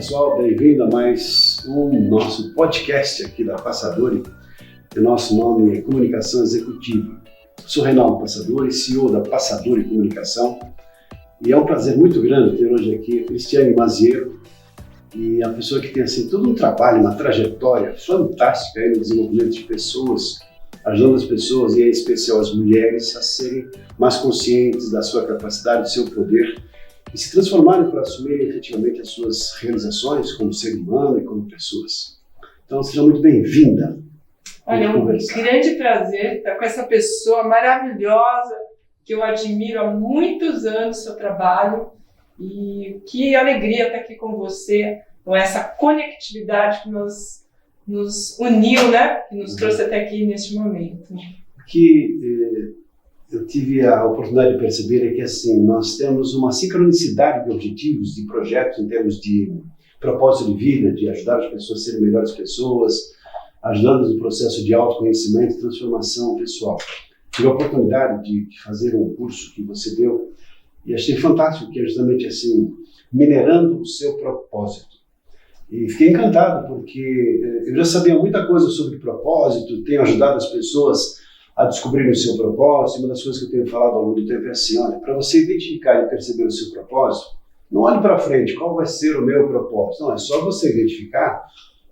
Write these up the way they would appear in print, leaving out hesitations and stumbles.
pessoal, bem-vindo a mais um nosso podcast aqui da Passadori. O nosso nome é Comunicação Executiva. Sou Reinaldo Passadori, CEO da Passadori Comunicação, e é um prazer muito grande ter hoje aqui a Cristiane Maziero, e a pessoa que tem assim, todo um trabalho, uma trajetória fantástica aí no desenvolvimento de pessoas, ajudando as pessoas, e em especial as mulheres, a serem mais conscientes da sua capacidade, do seu poder, e se transformarem para assumirem efetivamente as suas realizações como ser humano e como pessoas. Então, seja muito bem-vinda. Olha, é um grande prazer estar com essa pessoa maravilhosa, que eu admiro há muitos anos seu trabalho, e que alegria estar aqui com você, com essa conectividade que nos uniu, né? Que nos trouxe até aqui neste momento. Que eu tive a oportunidade de perceber é que assim, nós temos uma sincronicidade de objetivos, de projetos em termos de propósito de vida, de ajudar as pessoas a serem melhores pessoas, ajudando no processo de autoconhecimento e transformação pessoal. Tive a oportunidade de fazer um curso que você deu e achei fantástico, que é justamente assim, minerando o seu propósito. E fiquei encantado, porque eu já sabia muita coisa sobre propósito, tenho ajudado as pessoas a descobrir o seu propósito. Uma das coisas que eu tenho falado ao longo do tempo é assim, olha, para você identificar e perceber o seu propósito, não olhe para frente, qual vai ser o meu propósito. Não, é só você identificar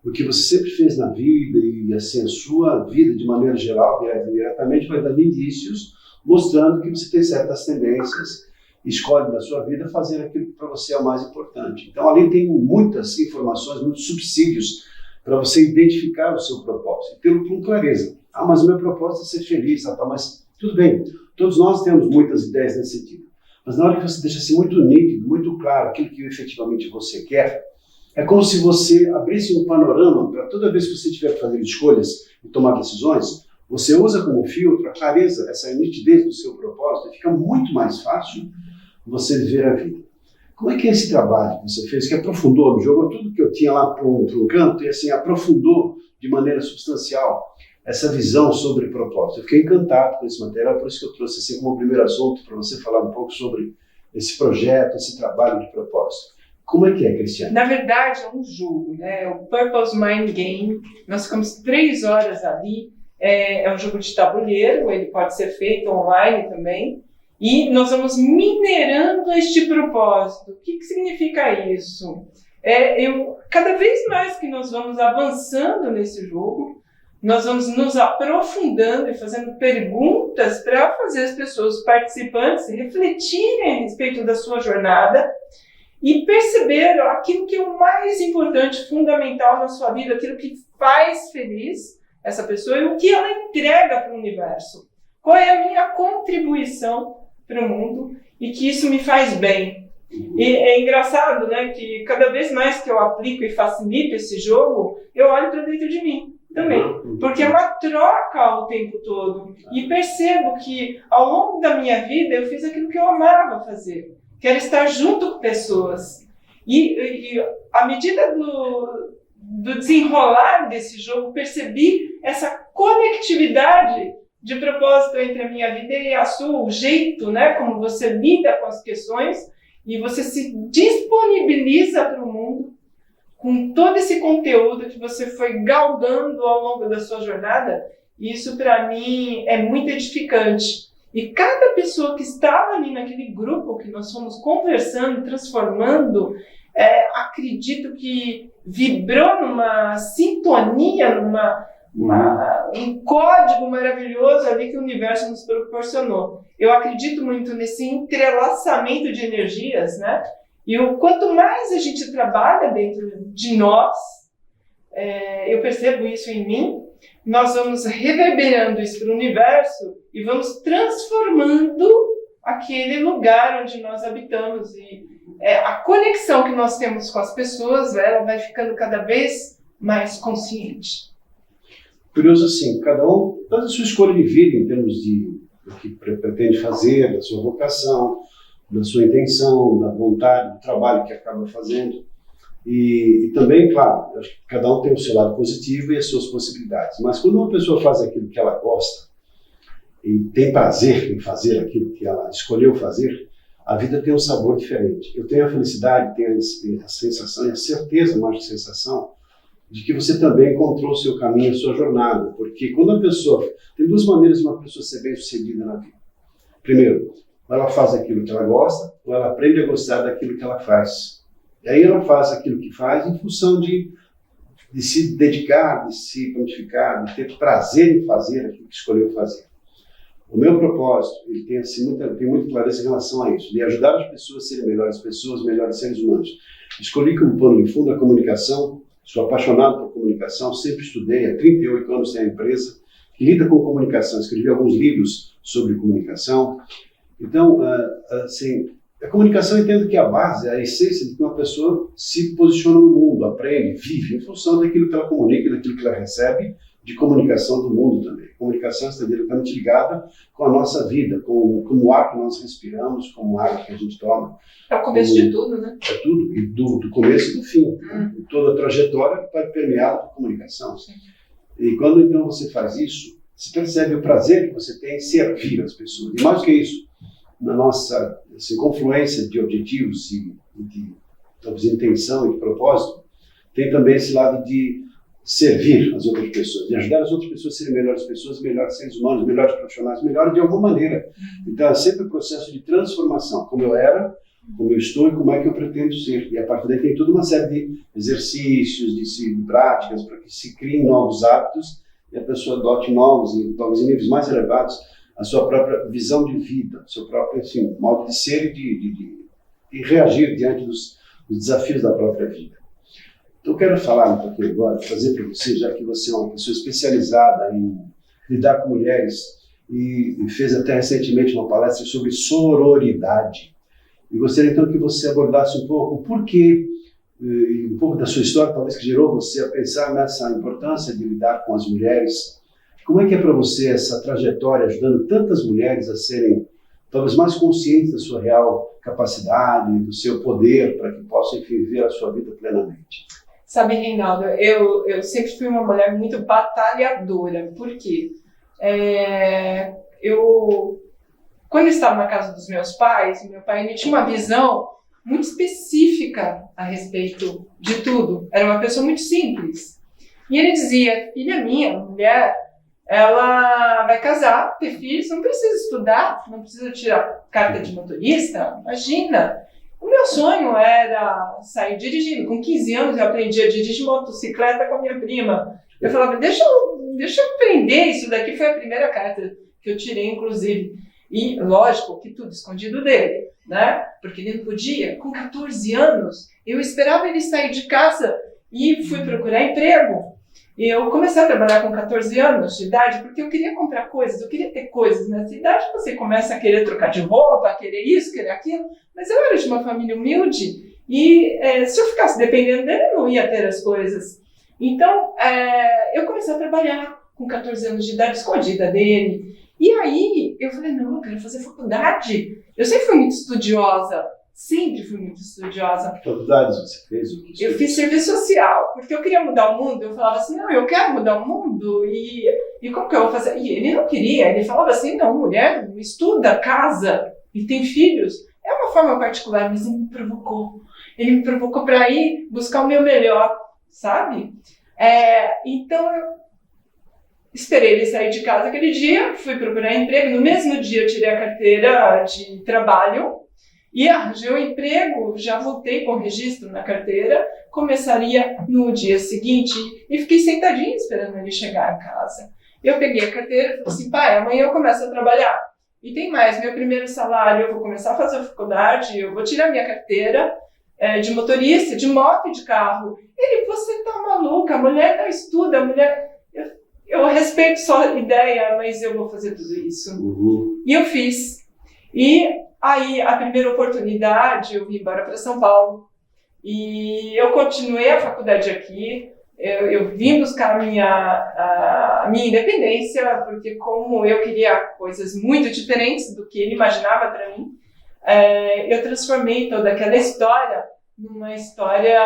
o que você sempre fez na vida e assim, a sua vida de maneira geral, diretamente, vai dando indícios, mostrando que você tem certas tendências, escolhe na sua vida fazer aquilo que para você é o mais importante. Então, ali tem muitas informações, muitos subsídios para você identificar o seu propósito, e tê-lo com clareza. Ah, mas o meu propósito é ser feliz, tá? Mas tudo bem, todos nós temos muitas ideias nesse sentido. Mas na hora que você deixa assim muito nítido, muito claro aquilo que efetivamente você quer, é como se você abrisse um panorama para toda vez que você tiver que fazer escolhas e tomar decisões, você usa como filtro a clareza, essa nitidez do seu propósito, e fica muito mais fácil você viver a vida. Como é que é esse trabalho que você fez, que aprofundou, jogou tudo que eu tinha lá para um canto e assim aprofundou de maneira substancial essa visão sobre propósito? Eu fiquei encantado com esse material, por isso que eu trouxe assim como primeiro assunto para você falar um pouco sobre esse projeto, esse trabalho de propósito. Como é que é, Cristiane? Na verdade, é um jogo, né? O Purpose Mind Game. Nós ficamos 3 horas ali. É um jogo de tabuleiro, ele pode ser feito online também. E nós vamos minerando este propósito. O que significa isso? Cada vez mais que nós vamos avançando nesse jogo, nós vamos nos aprofundando e fazendo perguntas para fazer as pessoas participantes refletirem a respeito da sua jornada e perceber aquilo que é o mais importante, fundamental na sua vida, aquilo que faz feliz essa pessoa e o que ela entrega para o universo. Qual é a minha contribuição para o mundo e que isso me faz bem. E é engraçado, né, que cada vez mais que eu aplico e facilito esse jogo, eu olho para dentro de mim também, porque é uma troca o tempo todo e percebo que ao longo da minha vida eu fiz aquilo que eu amava fazer, que era estar junto com pessoas e à medida do desenrolar desse jogo percebi essa conectividade de propósito entre a minha vida e a sua, o jeito, né, como você lida com as questões e você se disponibiliza para o mundo com todo esse conteúdo que você foi galgando ao longo da sua jornada. Isso para mim é muito edificante. E cada pessoa que estava ali naquele grupo que nós fomos conversando, transformando, acredito que vibrou numa sintonia, um código maravilhoso ali que o universo nos proporcionou. Eu acredito muito nesse entrelaçamento de energias, né? E quanto mais a gente trabalha dentro de nós, eu percebo isso em mim, nós vamos reverberando isso para o universo e vamos transformando aquele lugar onde nós habitamos. E a conexão que nós temos com as pessoas, ela vai ficando cada vez mais consciente. Curioso assim, cada um faz a sua escolha de vida em termos de o que pretende fazer, da sua vocação, da sua intenção, da vontade, do trabalho que acaba fazendo. E também, claro, acho que cada um tem o seu lado positivo e as suas possibilidades. Mas quando uma pessoa faz aquilo que ela gosta e tem prazer em fazer aquilo que ela escolheu fazer, a vida tem um sabor diferente. Eu tenho a felicidade, tenho a sensação e a certeza, mais que sensação, de que você também encontrou o seu caminho, a sua jornada. Porque quando a pessoa... Tem duas maneiras de uma pessoa ser bem-sucedida na vida. Primeiro, ou ela faz aquilo que ela gosta, ou ela aprende a gostar daquilo que ela faz. E aí ela faz aquilo que faz em função de se dedicar, de se prontificar, de ter prazer em fazer aquilo que escolheu fazer. O meu propósito, ele tem, assim, tem muita clareza em relação a isso, de ajudar as pessoas a serem melhores pessoas, melhores seres humanos. Escolhi como pano de fundo a comunicação, sou apaixonado por comunicação, sempre estudei, há 38 anos tenho a empresa que lida com comunicação, escrevi alguns livros sobre comunicação. Então, assim, a comunicação eu entendo que é a base, a essência de que uma pessoa se posiciona no mundo, aprende, vive em função daquilo que ela comunica, daquilo que ela recebe, de comunicação do mundo também. A comunicação está diretamente ligada com a nossa vida, com o ar que nós respiramos, com o ar que a gente toma. É o começo de tudo, né? É tudo, e do começo e do fim. Toda a trajetória vai permeada por comunicação. Sim. E quando então você faz isso, você percebe o prazer que você tem em servir as pessoas. E mais do que isso, na nossa assim, confluência de objetivos e de talvez intenção e de propósito, tem também esse lado de servir as outras pessoas, de ajudar as outras pessoas a serem melhores pessoas, melhores seres humanos, melhores profissionais, melhores de alguma maneira. Então é sempre um processo de transformação, como eu era, como eu estou e como é que eu pretendo ser. E a partir daí tem toda uma série de exercícios, de práticas, para que se criem novos hábitos e a pessoa adote novos e talvez em níveis mais elevados a sua própria visão de vida, seu próprio assim, modo de ser e de reagir diante dos desafios da própria vida. Então eu quero falar um pouquinho agora, trazer para você, já que você é uma pessoa especializada em lidar com mulheres e fez até recentemente uma palestra sobre sororidade. E gostaria então que você abordasse um pouco o porquê, um pouco da sua história, talvez que gerou você a pensar nessa importância de lidar com as mulheres. Como é que é para você essa trajetória ajudando tantas mulheres a serem talvez mais conscientes da sua real capacidade, do seu poder, para que possam, enfim, viver a sua vida plenamente? Sabe, Reinaldo, eu sempre fui uma mulher muito batalhadora. Por quê? Quando eu estava na casa dos meus pais, meu pai ele tinha uma visão muito específica a respeito de tudo. Era uma pessoa muito simples. E ele dizia, filha minha, mulher, ela vai casar, ter filhos, não precisa estudar, não precisa tirar carta de motorista, imagina. O meu sonho era sair dirigindo. Com 15 anos eu aprendi a dirigir motocicleta com a minha prima. Eu falava, deixa eu aprender isso daqui. Foi a primeira carta que eu tirei, inclusive. E, lógico, que tudo escondido dele, né? Porque ele não podia. Com 14 anos, eu esperava ele sair de casa e fui procurar emprego. E eu comecei a trabalhar com 14 anos de idade porque eu queria comprar coisas, eu queria ter coisas. Nessa idade você começa a querer trocar de roupa, a querer isso, querer aquilo. Mas eu era de uma família humilde e se eu ficasse dependendo dele, eu não ia ter as coisas. Então, eu comecei a trabalhar com 14 anos de idade, escondida dele. E aí, eu falei, não, eu quero fazer faculdade. Eu sempre fui muito estudiosa. Sempre fui muito estudiosa. Que faculdades você fez? Eu fiz serviço social, porque eu queria mudar o mundo. Eu falava assim, não, eu quero mudar o mundo. E como que eu vou fazer? E ele não queria. Ele falava assim, não, mulher estuda, casa e tem filhos. É uma forma particular, mas ele me provocou. Ele me provocou para ir buscar o meu melhor, sabe? Então, eu esperei ele sair de casa aquele dia, fui procurar emprego. No mesmo dia, eu tirei a carteira de trabalho. E arranjei um emprego, já voltei com o registro na carteira, começaria no dia seguinte e fiquei sentadinha esperando ele chegar em casa. Eu peguei a carteira e falei assim, pai, amanhã eu começo a trabalhar. E tem mais, meu primeiro salário, eu vou começar a fazer a faculdade, eu vou tirar minha carteira de motorista, de moto e de carro. Ele, você tá maluca, a mulher não estuda, a mulher... Eu respeito sua ideia, mas eu vou fazer tudo isso. Uhum. E eu fiz. E aí, a primeira oportunidade, eu vim embora para São Paulo e eu continuei a faculdade aqui. Eu vim buscar a minha independência, porque como eu queria coisas muito diferentes do que ele imaginava para mim, eu transformei toda aquela história numa história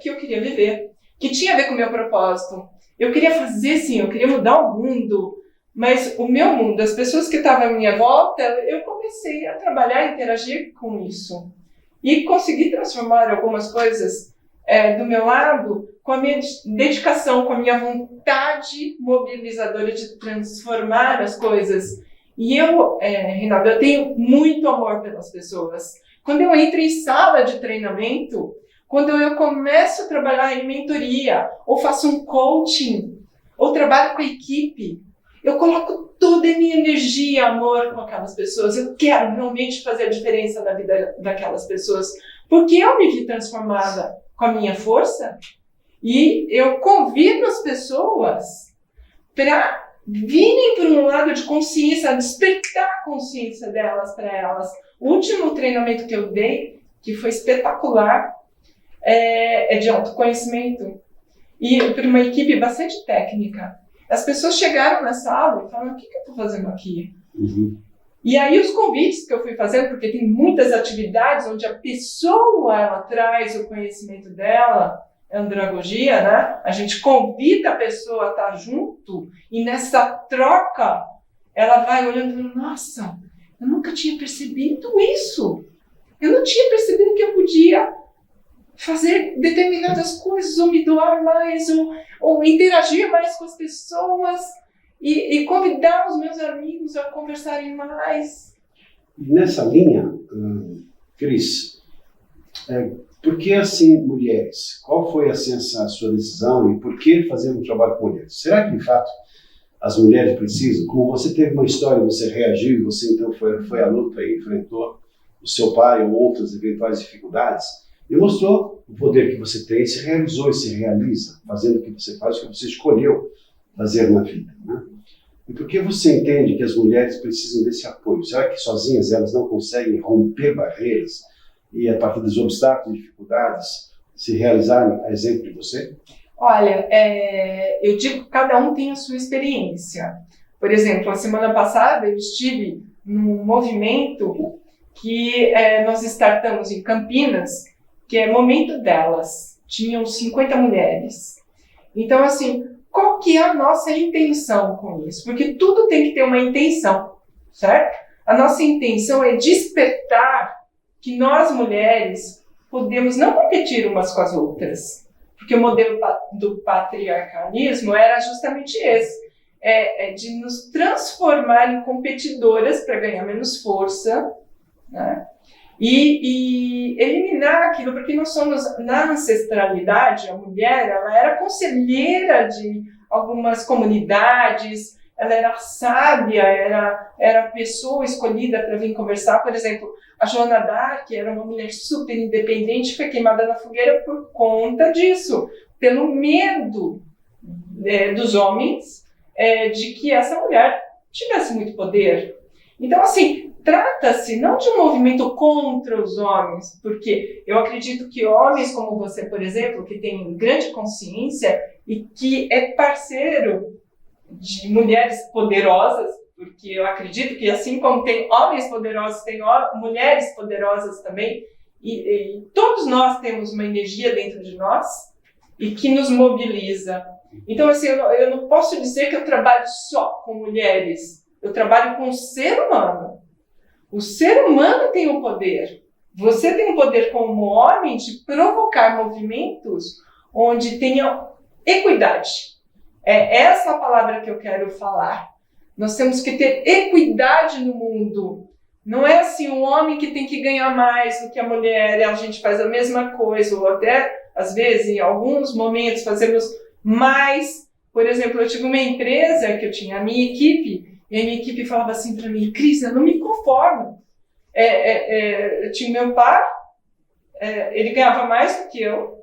que eu queria viver, que tinha a ver com o meu propósito. Eu queria fazer, sim, eu queria mudar o mundo, mas o meu mundo, as pessoas que estavam à minha volta, eu comecei a trabalhar e interagir com isso. E consegui transformar algumas coisas do meu lado com a minha dedicação, com a minha vontade mobilizadora de transformar as coisas. E eu, Renato, eu tenho muito amor pelas pessoas. Quando eu entro em sala de treinamento, quando eu começo a trabalhar em mentoria, ou faço um coaching, ou trabalho com a equipe, eu coloco toda a minha energia e amor com aquelas pessoas. Eu quero realmente fazer a diferença na vida daquelas pessoas, porque eu me vi transformada com a minha força, e eu convido as pessoas para virem para um lado de consciência, despertar a consciência delas para elas. O último treinamento que eu dei, que foi espetacular, é de autoconhecimento. E para uma equipe bastante técnica. As pessoas chegaram na sala e falaram, o que eu estou fazendo aqui? Uhum. E aí os convites que eu fui fazendo, porque tem muitas atividades onde a pessoa ela traz o conhecimento dela, andragogia, né? A gente convida a pessoa a estar junto e nessa troca ela vai olhando e falando, nossa, eu nunca tinha percebido isso. Eu não tinha percebido que eu podia fazer determinadas coisas, ou me doar mais, ou interagir mais com as pessoas, e convidar os meus amigos a conversarem mais. Nessa linha, Cris, por que assim mulheres? Qual foi assim, essa sua decisão e por que fazer um trabalho com mulheres? Será que de fato as mulheres precisam? Como você teve uma história, você reagiu, você então foi à luta e enfrentou o seu pai ou outras eventuais dificuldades, e mostrou o poder que você tem, se realizou e se realiza, fazendo o que você faz, o que você escolheu fazer na vida, né? E por que você entende que as mulheres precisam desse apoio? Será que sozinhas elas não conseguem romper barreiras e, a partir dos obstáculos e dificuldades, se realizarem, a exemplo de você? Olha, eu digo que cada um tem a sua experiência. Por exemplo, a semana passada eu estive num movimento que nós startamos em Campinas, que é Momento Delas. Tinham 50 mulheres. Então, assim, qual que é a nossa intenção com isso? Porque tudo tem que ter uma intenção, certo? A nossa intenção é despertar que nós, mulheres, podemos não competir umas com as outras. Porque o modelo do patriarcalismo era justamente esse. De nos transformar em competidoras para ganhar menos força, né? E eliminar aquilo, porque nós somos, na ancestralidade, a mulher, ela era conselheira de algumas comunidades, ela era sábia, era a pessoa escolhida para vir conversar. Por exemplo, a Joana d'Arc era uma mulher super independente, foi queimada na fogueira por conta disso, pelo medo dos homens de que essa mulher tivesse muito poder. Então, assim, trata-se não de um movimento contra os homens, porque eu acredito que homens como você, por exemplo, que tem grande consciência e que é parceiro de mulheres poderosas, porque eu acredito que assim como tem homens poderosos, tem mulheres poderosas também, e todos nós temos uma energia dentro de nós e que nos mobiliza. Então, assim, eu não posso dizer que eu trabalho só com mulheres, eu trabalho com o ser humano. O ser humano tem o poder. Você tem o poder como homem de provocar movimentos onde tenha equidade. É essa a palavra que eu quero falar. Nós temos que ter equidade no mundo. Não é assim um homem que tem que ganhar mais do que a mulher e a gente faz a mesma coisa, ou até, às vezes, em alguns momentos, fazemos mais. Por exemplo, eu tive uma empresa que eu tinha a minha equipe, e a minha equipe falava assim para mim, Cris, eu não me conformo. Eu tinha meu pai, ele ganhava mais do que eu,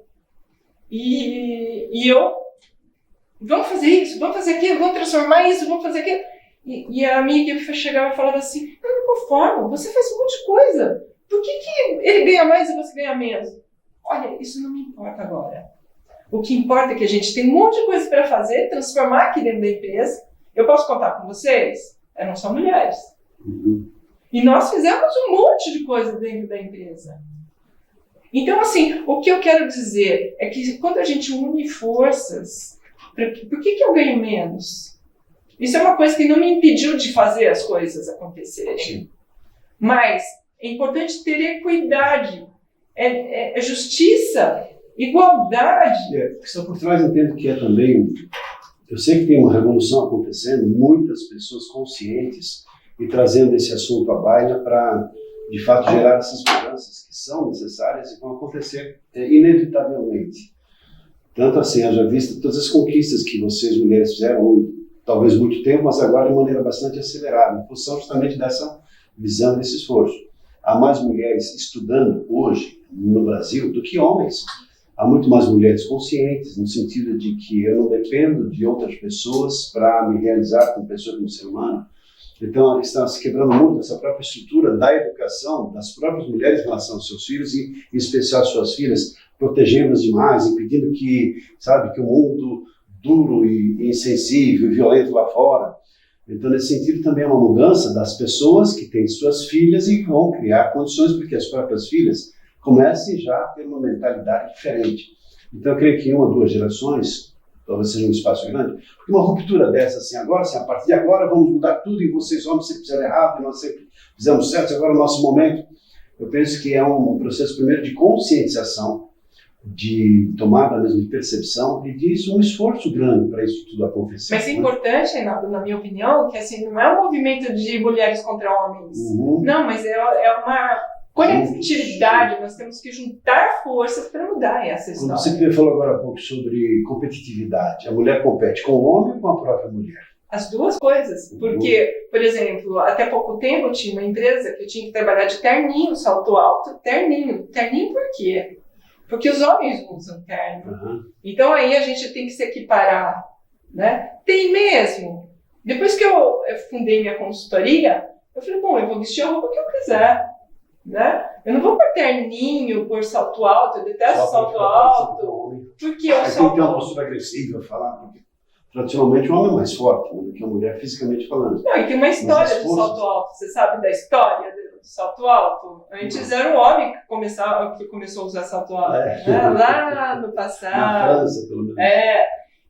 e eu, vamos fazer isso, vamos fazer aquilo, vamos transformar isso, vamos fazer aquilo. E a minha equipe chegava e falava assim, eu não me conformo, você faz um monte de coisa, por que ele ganha mais e você ganha menos? Olha, isso não me importa agora. O que importa é que a gente tem um monte de coisa para fazer, transformar aqui dentro da empresa. Eu posso contar com vocês? Não são mulheres. Uhum. E nós fizemos um monte de coisa dentro da empresa. Então, assim, o que eu quero dizer é que quando a gente une forças, por que eu ganho menos? Isso é uma coisa que não me impediu de fazer as coisas acontecerem. Sim. Mas é importante ter equidade, é justiça, igualdade. A questão por trás, entendo que é também, eu sei que tem uma revolução acontecendo, muitas pessoas conscientes e trazendo esse assunto à baila para, de fato, gerar essas mudanças que são necessárias e vão acontecer inevitavelmente. Tanto assim, haja vista todas as conquistas que vocês, mulheres, fizeram, talvez muito tempo, mas agora de maneira bastante acelerada, em função justamente dessa visão, desse esforço. Há mais mulheres estudando hoje no Brasil do que homens. Há muito mais mulheres conscientes, no sentido de que eu não dependo de outras pessoas para me realizar como pessoa, como ser humano. Então, está se quebrando muito essa própria estrutura da educação das próprias mulheres em relação aos seus filhos, e em especial às suas filhas, protegendo-as demais, impedindo que, sabe, que o mundo duro e insensível, violento lá fora. Então, nesse sentido, também é uma mudança das pessoas que têm suas filhas e vão criar condições para que as próprias filhas comecem já a ter uma mentalidade diferente. Então, eu creio que em 1 ou 2 gerações, talvez seja um espaço grande, porque uma ruptura dessa, assim, agora, assim, a partir de agora vamos mudar tudo e vocês homens sempre fizeram errado e nós sempre fizemos certo, agora é o nosso momento. Eu penso que é um processo, primeiro, de conscientização, de tomada mesmo de percepção e disso um esforço grande para isso tudo acontecer. Mas é importante, Reinaldo, na minha opinião, que assim, não é um movimento de mulheres contra homens. Não, mas é uma coletividade, nós temos que juntar forças para mudar essa história. Você falou agora há pouco sobre competitividade. A mulher compete com o homem ou com a própria mulher? As duas coisas, porque, por exemplo, até pouco tempo eu tinha uma empresa que eu tinha que trabalhar de terninho, salto alto, terninho. Terninho por quê? Porque os homens usam terno. Então aí a gente tem que se equiparar, né? Tem mesmo. Depois que eu fundei minha consultoria, eu falei, bom, eu vou vestir a roupa que eu quiser, né? Eu não vou pôr terninho, pôr salto alto, eu detesto salto alto. Porque o salto tem que ter uma postura agressiva, falar, porque tradicionalmente o homem é mais forte, né, do que a mulher fisicamente falando. Não, e tem uma história do salto alto. Você sabe da história do salto alto? Antes era um homem que começou a usar salto alto, né? Lá no passado. Na França, pelo menos.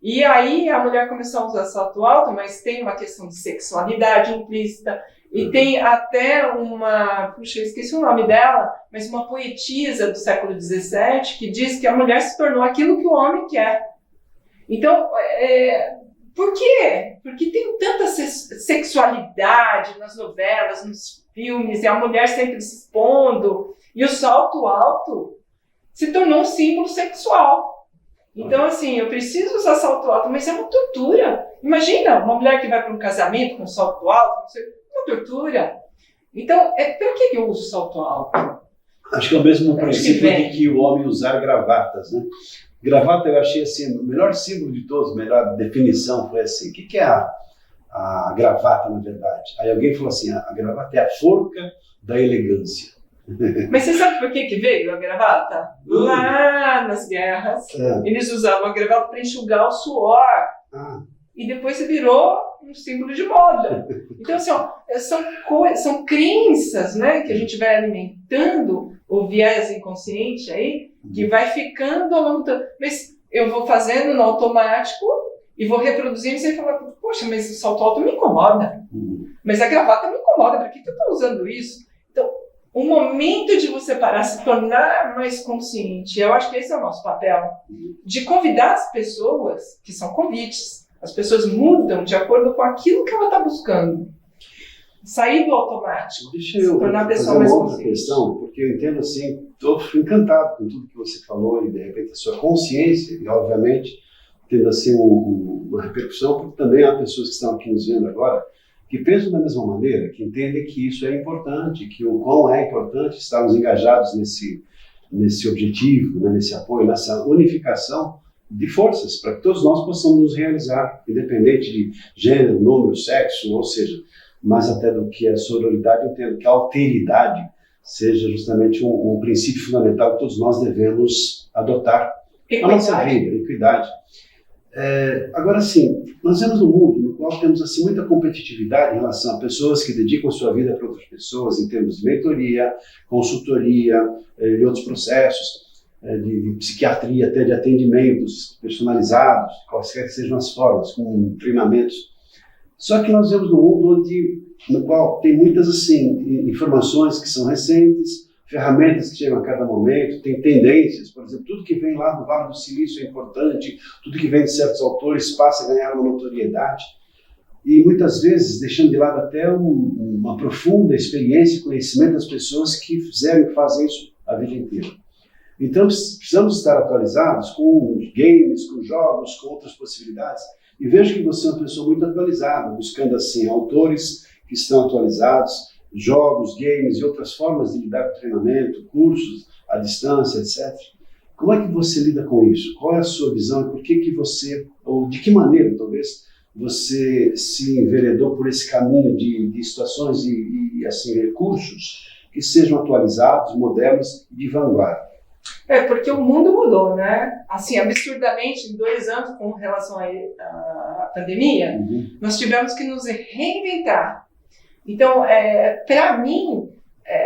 E aí a mulher começou a usar salto alto, mas tem uma questão de sexualidade implícita. E tem até puxa, eu esqueci o nome dela, mas uma poetisa do século XVII que diz que a mulher se tornou aquilo que o homem quer. Então, por quê? Porque tem tanta sexualidade nas novelas, nos filmes, e a mulher sempre se expondo, e o salto alto se tornou um símbolo sexual. Então, assim, eu preciso usar salto alto, mas é uma tortura. Imagina uma mulher que vai para um casamento com salto alto, não sei, uma tortura. Então, por que eu uso salto alto? Acho que é o mesmo princípio de que o homem usar gravatas, né? Gravata eu achei assim, o melhor símbolo de todos, a melhor definição foi assim, o que é a gravata na verdade? Aí alguém falou assim, a gravata é a forca da elegância. Mas você sabe por que veio a gravata? Lá nas guerras, eles usavam a gravata para enxugar o suor. E depois virou um símbolo de moda. Então, assim, são crenças, né, que a gente vai alimentando, o viés inconsciente aí, que vai ficando ao longo do... Mas eu vou fazendo no automático e vou reproduzindo e você fala, poxa, mas o salto alto me incomoda. Mas a gravata me incomoda, para que eu estou usando isso? Então, o momento de você parar, se tornar mais consciente, eu acho que esse é o nosso papel, de convidar as pessoas, que são convites. As pessoas mudam de acordo com aquilo que ela está buscando. Sair do automático. Deixa eu tornar a pessoa fazer mais uma outra consciente. questão, porque eu entendo assim, estou encantado com tudo que você falou e de repente a sua consciência, e obviamente tendo assim uma repercussão, porque também há pessoas que estão aqui nos vendo agora que pensam da mesma maneira, que entendem que isso é importante, que o quão é importante estarmos engajados nesse objetivo, né, nesse apoio, nessa unificação de forças, para que todos nós possamos nos realizar, independente de gênero, número, sexo, ou seja, mais até do que a sororidade, eu entendo que a alteridade seja justamente um princípio fundamental que todos nós devemos adotar na nossa vida, equidade. Agora sim, nós vemos um mundo no qual temos assim, muita competitividade em relação a pessoas que dedicam a sua vida para outras pessoas, em termos de mentoria, consultoria e outros processos, de psiquiatria, até de atendimentos personalizados, quaisquer que sejam as formas, com treinamentos. Só que nós vivemos num mundo no qual tem muitas assim, informações que são recentes, ferramentas que chegam a cada momento, tem tendências, por exemplo, tudo que vem lá do Vale do Silício é importante, tudo que vem de certos autores passa a ganhar uma notoriedade, e muitas vezes deixando de lado até uma profunda experiência e conhecimento das pessoas que fizeram e fazem isso a vida inteira. Então precisamos estar atualizados com games, com jogos, com outras possibilidades, e vejo que você é uma pessoa muito atualizada, buscando assim autores que estão atualizados, jogos, games e outras formas de lidar com treinamento, cursos à distância, etc. Como é que você lida com isso? Qual é a sua visão e por que você, ou de que maneira talvez, você se enveredou por esse caminho de situações e assim, recursos que sejam atualizados, modernos e de vanguarda? Porque o mundo mudou, né? Assim, absurdamente, em 2 anos, com relação à pandemia, nós tivemos que nos reinventar. Então, para mim,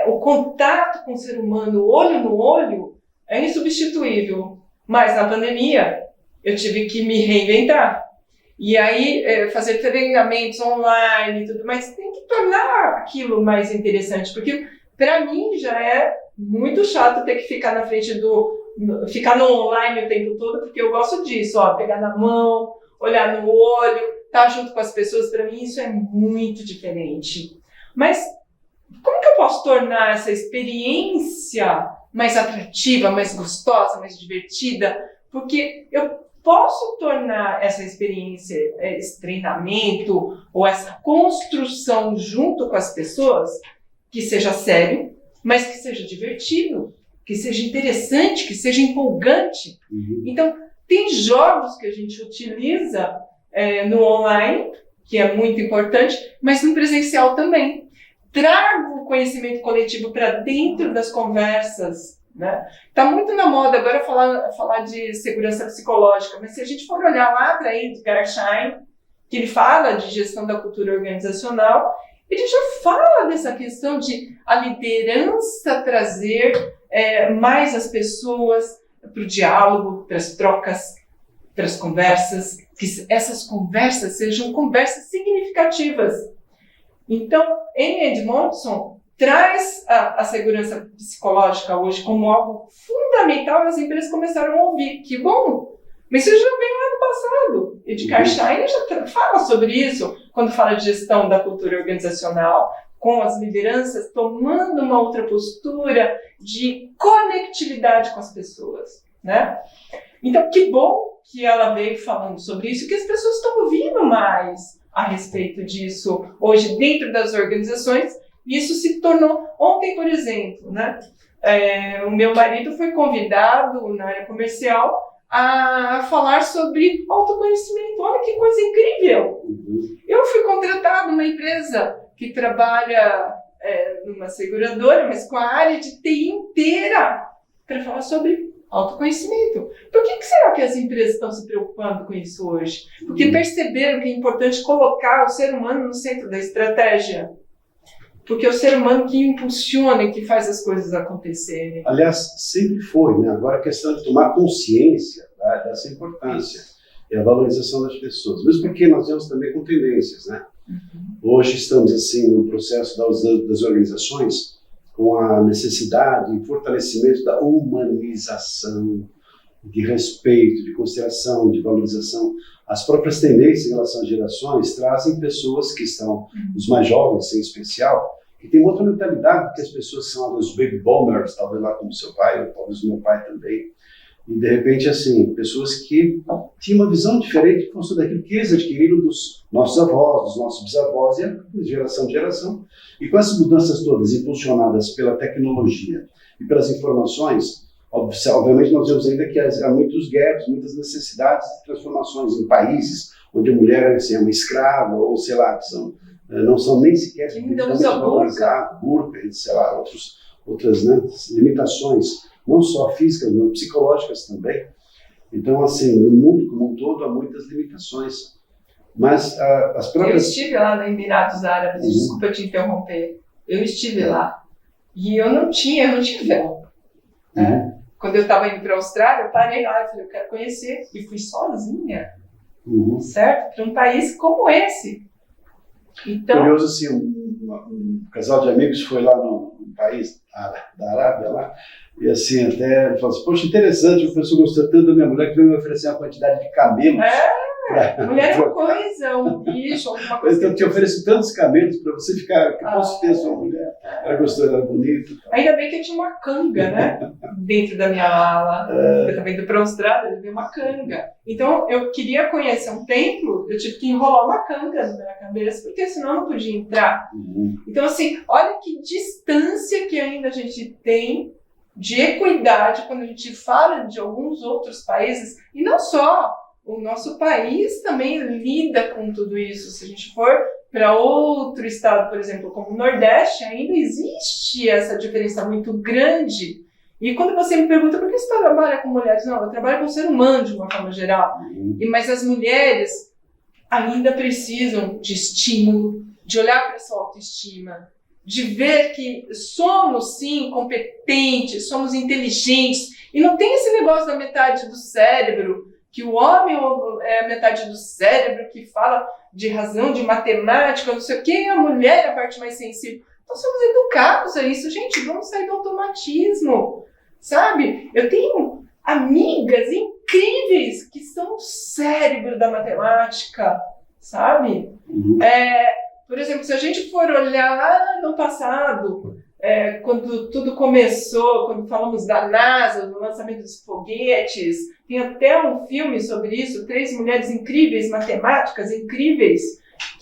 o contato com o ser humano, olho no olho, é insubstituível. Mas na pandemia, eu tive que me reinventar. E aí, fazer treinamentos online e tudo mais, tem que tornar aquilo mais interessante, porque para mim já é muito chato ter que ficar na frente ficar no online o tempo todo, porque eu gosto disso, pegar na mão, olhar no olho, estar junto com as pessoas. Para mim isso é muito diferente. Mas como que eu posso tornar essa experiência mais atrativa, mais gostosa, mais divertida? Porque eu posso tornar essa experiência, esse treinamento ou essa construção junto com as pessoas que seja sério, mas que seja divertido, que seja interessante, que seja empolgante. Então, tem jogos que a gente utiliza no online, que é muito importante, mas no presencial também. Trago o conhecimento coletivo para dentro das conversas, né? Tá muito na moda agora falar de segurança psicológica, mas se a gente for olhar lá para Edgar Schein, que ele fala de gestão da cultura organizacional, ele já fala dessa questão de a liderança trazer mais as pessoas para o diálogo, para as trocas, para as conversas, que essas conversas sejam conversas significativas. Então, Amy Edmondson traz a segurança psicológica hoje como algo fundamental e as empresas começaram a ouvir. Que bom! Mas isso já vem lá no passado. Edgar Schein já fala sobre isso quando fala de gestão da cultura organizacional, com as lideranças tomando uma outra postura de conectividade com as pessoas, né? Então, que bom que ela veio falando sobre isso, que as pessoas estão ouvindo mais a respeito disso hoje dentro das organizações. Isso se tornou... Ontem, por exemplo, né, o meu marido foi convidado na área comercial a falar sobre autoconhecimento. Olha que coisa incrível! Eu fui contratada numa empresa que trabalha numa seguradora, mas com a área de TI inteira, para falar sobre autoconhecimento. Por que será que as empresas estão se preocupando com isso hoje? Porque perceberam que é importante colocar o ser humano no centro da estratégia. Porque é o ser humano que impulsiona e que faz as coisas acontecerem. Aliás, sempre foi, né? Agora a questão de tomar consciência dessa importância e a valorização das pessoas. Mesmo porque nós vemos também com tendências, né? Hoje estamos, assim, no processo das organizações com a necessidade e fortalecimento da humanização, de respeito, de consideração, de valorização. As próprias tendências em relação às gerações trazem pessoas que estão, os mais jovens em especial, que têm outra mentalidade do que as pessoas que são os baby boomers, talvez lá como seu pai, ou talvez o meu pai também. E, de repente, assim, pessoas que tinham uma visão diferente em função daquilo que eles adquiriram dos nossos avós, dos nossos bisavós, e de geração em geração. E com essas mudanças todas impulsionadas pela tecnologia e pelas informações, obviamente nós vemos ainda que há muitos gaps, muitas necessidades de transformações em países onde a mulher assim, é uma escrava, ou sei lá, não são nem sequer valorizadas, burca, sei lá, outras né, limitações, não só físicas, mas psicológicas também. Então, assim, no mundo como um todo há muitas limitações. Mas as próprias... Eu estive lá no Emirados Árabes, desculpa te interromper, eu estive lá e eu não tinha véu. Né? Quando eu estava indo para a Austrália, eu parei lá e falei, eu quero conhecer, e fui sozinha, certo? Para um país como esse. Então, curioso assim, um casal de amigos foi lá no país da Arábia lá, e assim até falou assim, poxa, interessante, o pessoal gostou tanto da minha mulher que veio me oferecer uma quantidade de camelos. Mulher é uma coisa, um bicho, alguma coisa. Então, eu te ofereço tantos camelos para você ficar, que posso ter sua mulher. Ela gostou, ela era bonita. Ainda bem que eu tinha uma canga, né? Dentro da minha mala. Eu também indo para a Austrália, eu levei uma canga. Então, eu queria conhecer um templo, eu tive que enrolar uma canga na minha cabeça, porque senão eu não podia entrar. Então, assim, olha que distância que ainda a gente tem de equidade quando a gente fala de alguns outros países, e não só. O nosso país também lida com tudo isso. Se a gente for para outro estado, por exemplo, como o Nordeste, ainda existe essa diferença muito grande. E quando você me pergunta por que você trabalha com mulheres? Não, eu trabalho com o ser humano de uma forma geral. Mas as mulheres ainda precisam de estímulo, de olhar para sua autoestima, de ver que somos, sim, competentes, somos inteligentes. E não tem esse negócio da metade do cérebro, que o homem é a metade do cérebro, que fala de razão, de matemática, não sei o quê, e a mulher é a parte mais sensível. Nós somos educados a isso. Gente, vamos sair do automatismo, sabe? Eu tenho amigas incríveis que são o cérebro da matemática, sabe? Por exemplo, se a gente for olhar lá no passado, quando tudo começou, quando falamos da NASA, do lançamento dos foguetes, tem até um filme sobre isso, 3 mulheres incríveis, matemáticas incríveis,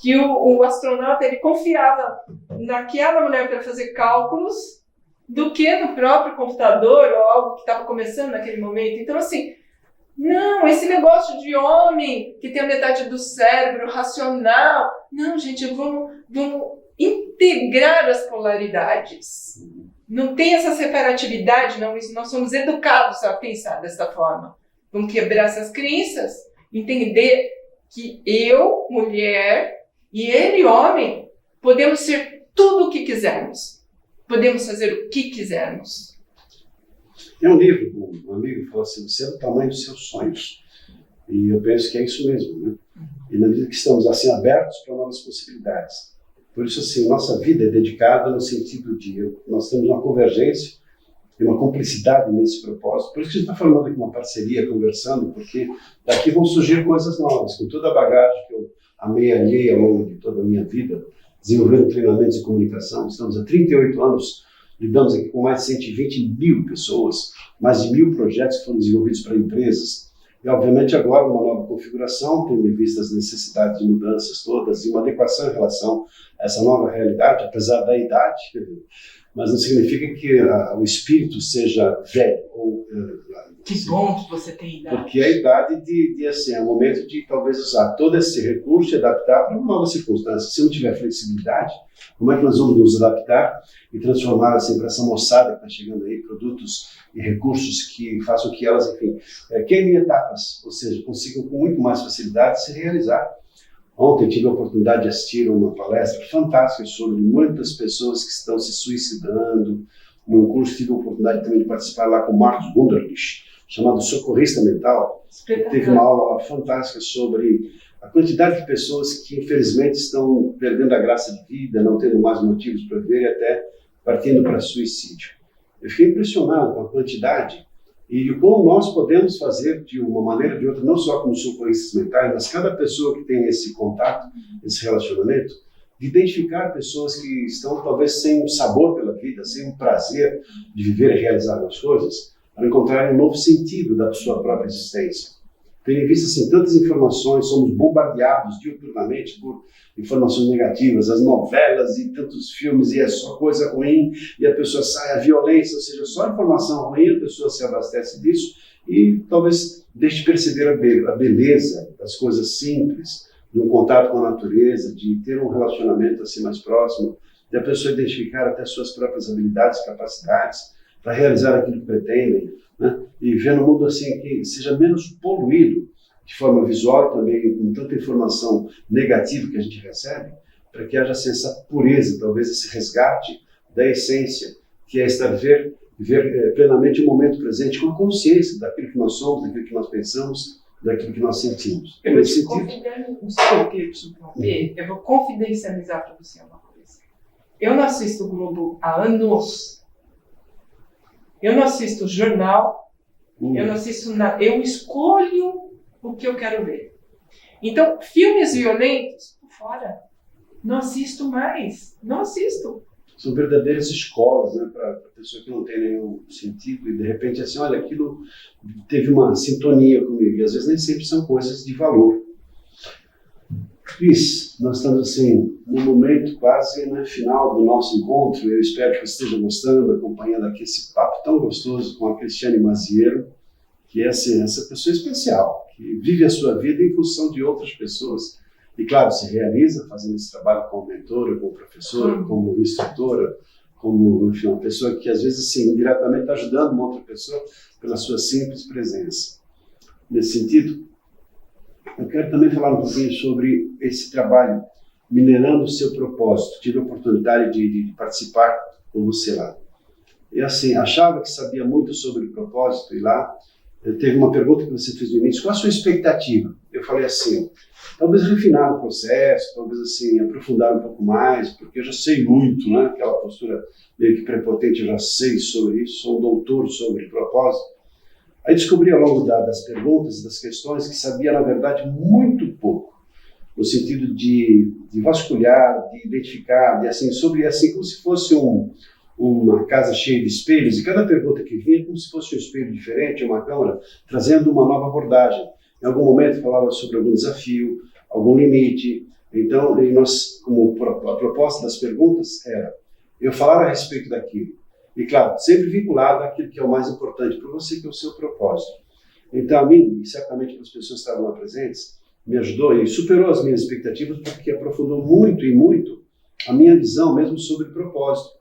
que o astronauta ele confiava naquela mulher para fazer cálculos do que no próprio computador ou algo que estava começando naquele momento. Então, assim, não, esse negócio de homem que tem a metade do cérebro racional, não, gente, vamos integrar as polaridades. Não tem essa separatividade, não. Nós somos educados a pensar dessa forma. Vamos quebrar essas crenças, entender que eu, mulher, e ele, homem, podemos ser tudo o que quisermos. Podemos fazer o que quisermos. Tem um livro, um amigo falou assim, você é o tamanho dos seus sonhos. E eu penso que é isso mesmo, né? E na medida que estamos assim abertos para novas possibilidades. Por isso, assim, nossa vida é dedicada no sentido de nós temos uma convergência e uma cumplicidade nesse propósito. Por isso que a gente está falando aqui uma parceria, conversando, porque daqui vão surgir coisas novas, com toda a bagagem que eu amei ao longo de toda a minha vida, desenvolvendo treinamentos de comunicação. Estamos há 38 anos, lidamos aqui com mais de 120 mil pessoas, mais de 1000 projetos que foram desenvolvidos para empresas. E, obviamente, agora uma nova configuração, tendo em vista as necessidades de mudanças todas e uma adequação em relação a essa nova realidade, apesar da idade, mas não significa que o espírito seja velho. Que bom que você tem idade. Porque a idade assim, é o momento de talvez usar todo esse recurso e adaptar para uma nova circunstância. Se não tiver flexibilidade, como é que nós vamos nos adaptar e transformar assim, para essa moçada que está chegando aí, produtos e recursos que façam que elas, enfim, queimem etapas, ou seja, consigam com muito mais facilidade se realizar. Ontem tive a oportunidade de assistir uma palestra fantástica sobre muitas pessoas que estão se suicidando. Num curso tive a oportunidade também de participar lá com o Marcos Wunderlich, chamado Socorrista Mental. Teve uma aula fantástica sobre a quantidade de pessoas que infelizmente estão perdendo a graça de vida, não tendo mais motivos para viver e até partindo para suicídio. Eu fiquei impressionado com a quantidade e de como nós podemos fazer de uma maneira ou de outra, não só como socorristas mentais, mas cada pessoa que tem esse contato, esse relacionamento, de identificar pessoas que estão talvez sem um sabor pela vida, sem um prazer de viver e realizar as coisas, para encontrarem um novo sentido da sua própria existência. Tendo em vista assim, tantas informações, somos bombardeados diuturnamente por informações negativas, as novelas e tantos filmes, e é só coisa ruim, e a pessoa sai, a violência, ou seja, só informação ruim, a pessoa se abastece disso e talvez deixe de perceber a beleza das coisas simples, de um contato com a natureza, de ter um relacionamento assim mais próximo, de a pessoa identificar até suas próprias habilidades, capacidades, para realizar aquilo que pretendem, né? E ver no mundo assim que seja menos poluído de forma visual também, com tanta informação negativa que a gente recebe, para que haja assim, essa pureza, talvez esse resgate da essência, que é estar viver plenamente o momento presente, com a consciência daquilo que nós somos, daquilo que nós pensamos daquilo que nós sentimos. Eu vou te eu vou confidencializar para você uma coisa. Eu não assisto o Globo há anos. Eu não assisto jornal. Eu não assisto nada. Eu escolho o que eu quero ver. Então, filmes violentos, por fora. Não assisto mais. Não assisto. São verdadeiras escolas, né, para a pessoa que não tem nenhum sentido e de repente assim, olha, aquilo teve uma sintonia comigo e às vezes nem sempre são coisas de valor. Cris, nós estamos assim no momento quase final do nosso encontro. Eu espero que você esteja gostando, acompanhando aqui esse papo tão gostoso com a Cristiane Maziero, que é assim, essa pessoa especial, que vive a sua vida em função de outras pessoas. E, claro, se realiza fazendo esse trabalho como mentora, como professora, como instrutora, como, enfim, uma pessoa que, às vezes, assim, indiretamente está ajudando uma outra pessoa pela sua simples presença. Nesse sentido, eu quero também falar um pouquinho sobre esse trabalho, minerando o seu propósito. Tive a oportunidade de participar com você lá. E, assim, achava que sabia muito sobre o propósito, e lá teve uma pergunta que você fez no início: qual a sua expectativa? Eu falei assim, talvez refinar o processo, talvez assim, aprofundar um pouco mais, porque eu já sei muito, né? Aquela postura meio que prepotente, eu já sei sobre isso, sou um doutor sobre propósito. Aí descobri ao longo das perguntas, das questões, que sabia, na verdade, muito pouco, no sentido de vasculhar, de identificar, de assim, sobre assim, como se fosse uma casa cheia de espelhos, e cada pergunta que vinha como se fosse um espelho diferente, uma câmera, trazendo uma nova abordagem. Em algum momento falava sobre algum desafio, algum limite. Então, nós, como a proposta das perguntas era eu falar a respeito daquilo. E, claro, sempre vinculado àquilo que é o mais importante para você, que é o seu propósito. Então, a mim, e certamente para as pessoas que estavam lá presentes, me ajudou e superou as minhas expectativas, porque aprofundou muito e muito a minha visão mesmo sobre propósito.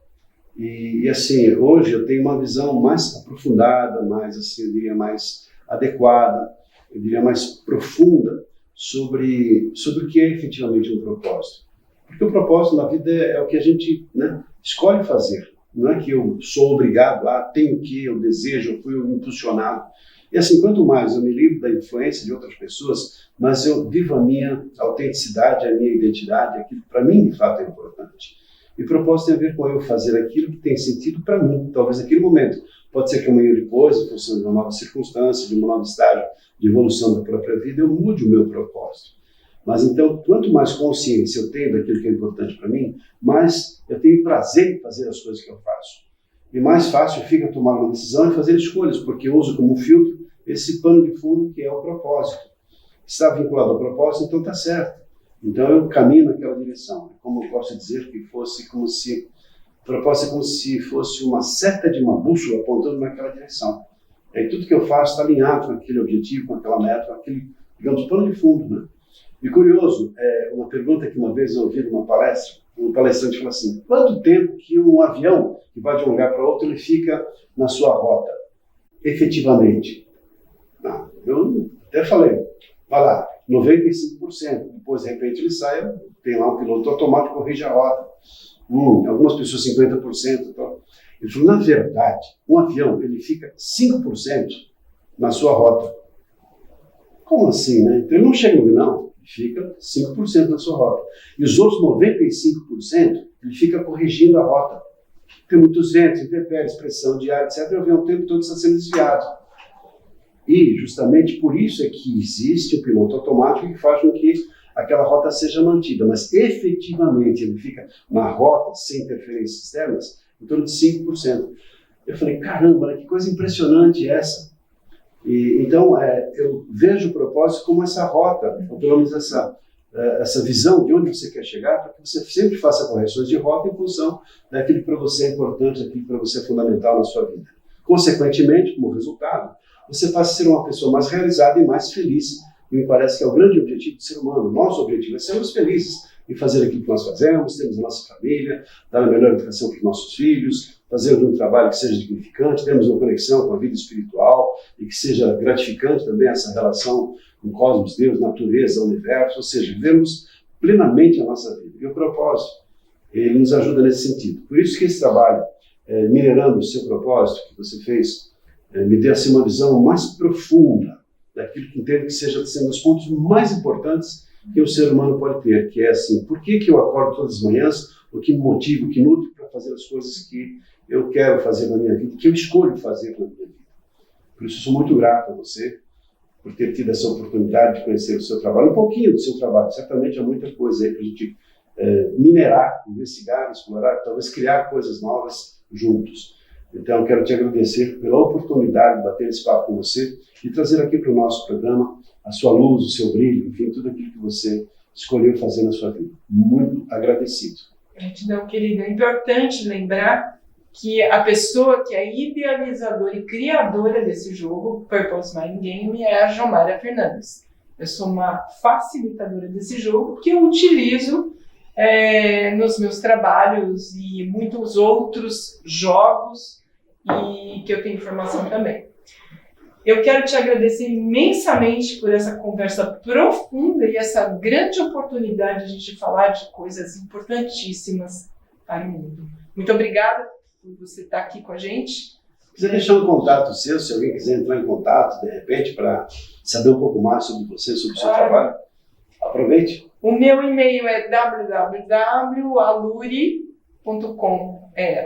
E assim, hoje eu tenho uma visão mais aprofundada, mais, assim, eu diria, mais adequada, eu diria, mais profunda sobre o que é efetivamente um propósito. Porque o propósito na vida é o que a gente, né, escolhe fazer. Não é que eu sou obrigado a, tenho que, eu desejo, eu fui impulsionado. E assim, quanto mais eu me livro da influência de outras pessoas, mas eu vivo a minha autenticidade, a minha identidade, aquilo que para mim de fato é importante. E propósito tem a ver com eu fazer aquilo que tem sentido para mim, talvez naquele momento. Pode ser que amanhã depois, em função de uma nova circunstância, de um novo estágio de evolução da própria vida, eu mude o meu propósito. Mas então, quanto mais consciência eu tenho daquilo que é importante para mim, mais eu tenho prazer em fazer as coisas que eu faço. E mais fácil fica tomar uma decisão e fazer escolhas, porque eu uso como filtro esse pano de fundo que é o propósito. Está vinculado ao propósito, então está certo. Então eu caminho naquela direção. Como eu posso dizer que fosse como se... O propósito é como se fosse uma seta de uma bússola apontando naquela direção. E tudo que eu faço está alinhado com aquele objetivo, com aquela meta, com aquele, digamos, pano de fundo, né? E curioso, uma pergunta que uma vez eu ouvi numa palestra, um palestrante falou assim: quanto tempo que um avião que vai de um lugar para outro, ele fica na sua rota, efetivamente? Não, eu até falei, vai lá, 95%, depois de repente ele sai, tem lá um piloto automático que corrige a rota. Algumas pessoas 50%. Então. Ele falou, na verdade, um avião ele fica 5% na sua rota. Como assim, né? Então ele não chega no não, ele fica 5% na sua rota. E os outros 95%, ele fica corrigindo a rota. Tem muitos ventos, intempéries, pressão de ar, etc. O avião o tempo todo está sendo desviado. E justamente por isso é que existe o piloto automático que faz com que aquela rota seja mantida. Mas efetivamente ele fica na rota, sem interferências externas, em torno de 5%. Eu falei, caramba, né, que coisa impressionante essa. E, então, eu vejo o propósito como essa rota, ou pelo menos essa visão de onde você quer chegar, para que você sempre faça correções de rota em função daquilo que para você é importante, daquilo que para você é fundamental na sua vida. Consequentemente, como resultado, você passa a ser uma pessoa mais realizada e mais feliz. E me parece que é o grande objetivo do ser humano. Nosso objetivo é sermos felizes em fazer aquilo que nós fazemos, termos a nossa família, dar a melhor educação para os nossos filhos, fazermos um trabalho que seja dignificante, termos uma conexão com a vida espiritual e que seja gratificante também essa relação com o cosmos, Deus, natureza, universo, ou seja, vivemos plenamente a nossa vida. E o propósito, ele nos ajuda nesse sentido. Por isso que esse trabalho, minerando o seu propósito que você fez, me deu assim, uma visão mais profunda daquilo que entendo que seja sendo os pontos mais importantes que o ser humano pode ter, que é assim, por que eu acordo todas as manhãs, o que me motiva, o que nutre para fazer as coisas que eu quero fazer na minha vida, que eu escolho fazer na minha vida. Por isso, eu sou muito grato a você por ter tido essa oportunidade de conhecer o seu trabalho, um pouquinho do seu trabalho. Certamente há muita coisa aí para a gente minerar, investigar, explorar, talvez criar coisas novas juntos. Então, quero te agradecer pela oportunidade de bater esse papo com você e trazer aqui para o nosso programa a sua luz, o seu brilho, enfim, tudo aquilo que você escolheu fazer na sua vida. Muito agradecido. Gratidão, querida. É importante lembrar que a pessoa que é idealizadora e criadora desse jogo, Purpose Mind Game, é a Jomara Fernandes. Eu sou uma facilitadora desse jogo que eu utilizo nos meus trabalhos e muitos outros jogos e que eu tenho informação também. Eu quero te agradecer imensamente por essa conversa profunda e essa grande oportunidade de a gente falar de coisas importantíssimas para o mundo. Muito obrigada por você estar aqui com a gente. Quiser deixar um contato seu, se alguém quiser entrar em contato, de repente, para saber um pouco mais sobre você, sobre o seu trabalho, aproveite. O meu e-mail é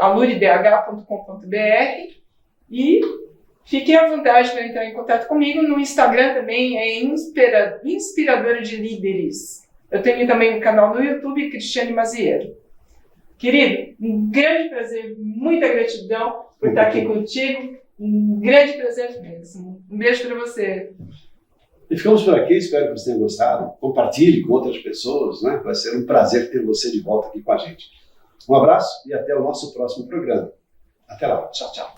aluridh.com.br e fiquem à vontade para entrar em contato comigo. No Instagram também é Inspiradora de Líderes. Eu tenho também um canal no YouTube, Cristiane Maziero. Querido, um grande prazer, muita gratidão por estar aqui contigo. Um grande prazer mesmo. Um beijo para você. E ficamos por aqui, espero que você tenha gostado. Compartilhe com outras pessoas, né? Vai ser um prazer ter você de volta aqui com a gente. Um abraço e até o nosso próximo programa. Até lá. Tchau, tchau.